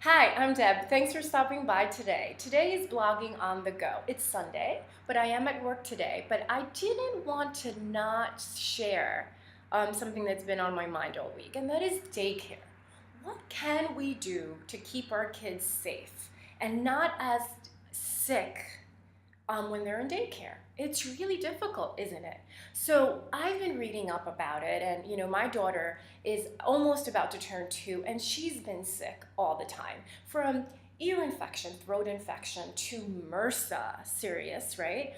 Hi, I'm Deb. Thanks for stopping by today. Today is blogging on the go. It's Sunday, but I am at work today. But I didn't want to not share something that's been on my mind all week, and that is daycare. What can we do to keep our kids safe and not as sick when they're in daycare? It's really difficult, isn't it? So I've been reading up about it, and my daughter is almost about to turn 2, and she's been sick all the time from ear infection, throat infection, to MRSA, serious, right?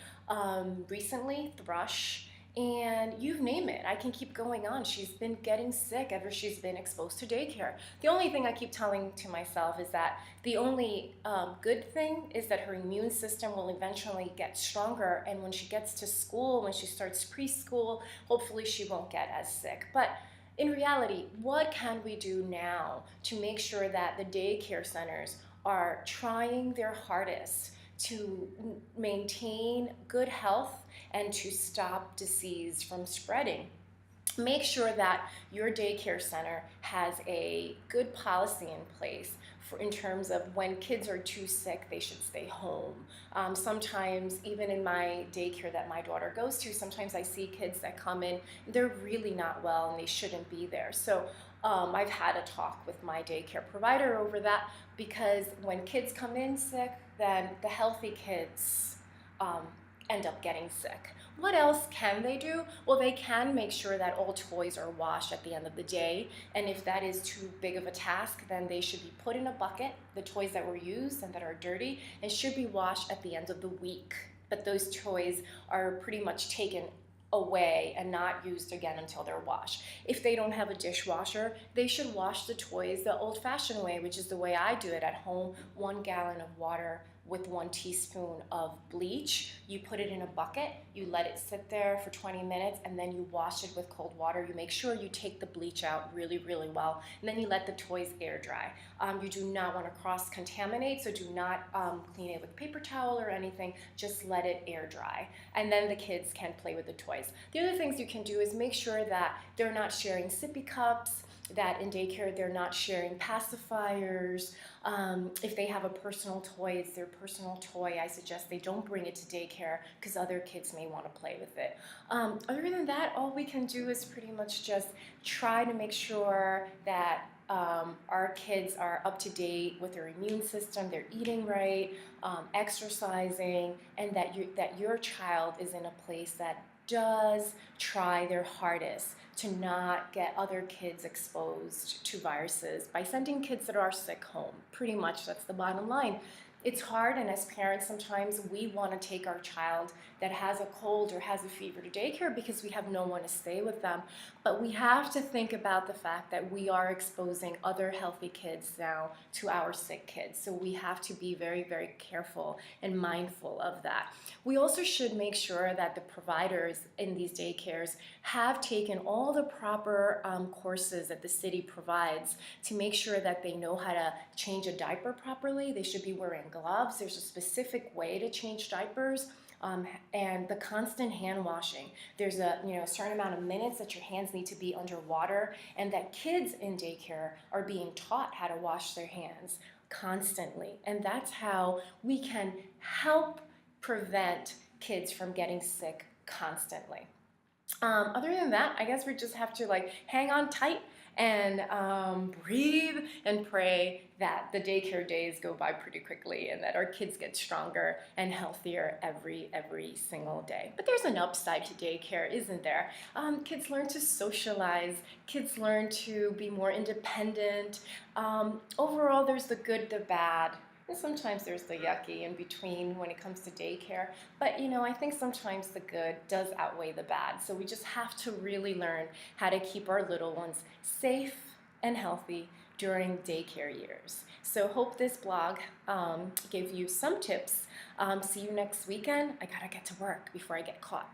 Recently, thrush, and you name it. I can keep going on. She's been getting sick ever she's been exposed to daycare. The only thing I keep telling to myself is that the only good thing is that her immune system will eventually get stronger, and when she gets to school, when she starts preschool, hopefully she won't get as sick. But in reality, what can we do now to make sure that the daycare centers are trying their hardest to maintain good health and to stop disease from spreading? Make sure that your daycare center has a good policy in place in terms of when kids are too sick, they should stay home. Sometimes, even in my daycare that my daughter goes to, sometimes I see kids that come in, they're really not well and they shouldn't be there. So I've had a talk with my daycare provider over that, because when kids come in sick, then the healthy kids um, end up getting sick. What else can they do? Well, they can make sure that all toys are washed at the end of the day. And if that is too big of a task, then they should be put in a bucket, the toys that were used and that are dirty, and should be washed at the end of the week. But those toys are pretty much taken away and not used again until they're washed. If they don't have a dishwasher, they should wash the toys the old-fashioned way, which is the way I do it at home. 1 gallon of water with 1 teaspoon of bleach. You put it in a bucket, you let it sit there for 20 minutes, and then you wash it with cold water. You make sure you take the bleach out really, really well, and then you let the toys air dry. You do not want to cross-contaminate, so do not clean it with paper towel or anything. Just let it air dry, and then the kids can play with the toys. The other things you can do is make sure that they're not sharing sippy cups, that in daycare they're not sharing pacifiers. If they have a personal toy, it's their personal toy. I suggest they don't bring it to daycare because other kids may want to play with it. Other than that, all we can do is pretty much just try to make sure that our kids are up to date with their immune system, they're eating right, exercising, and that your child is in a place that does try their hardest to not get other kids exposed to viruses by sending kids that are sick home. Pretty much that's the bottom line. It's hard, and as parents sometimes we want to take our child that has a cold or has a fever to daycare because we have no one to stay with them. But we have to think about the fact that we are exposing other healthy kids now to our sick kids. So we have to be very, very careful and mindful of that. We also should make sure that the providers in these daycares have taken all the proper courses that the city provides to make sure that they know how to change a diaper properly. They should be wearing gloves. There's a specific way to change diapers. And the constant hand washing. There's a certain amount of minutes that your hands need to be underwater, and that kids in daycare are being taught how to wash their hands constantly. And that's how we can help prevent kids from getting sick constantly. Other than that, I guess we just have to hang on tight and breathe and pray that the daycare days go by pretty quickly and that our kids get stronger and healthier every single day. But there's an upside to daycare, isn't there? Kids learn to socialize. Kids learn to be more independent. Overall, there's the good, the bad. And sometimes there's the yucky in between when it comes to daycare. But I think sometimes the good does outweigh the bad. So we just have to really learn how to keep our little ones safe and healthy during daycare years. So hope this blog gave you some tips. See you next weekend. I gotta get to work before I get caught.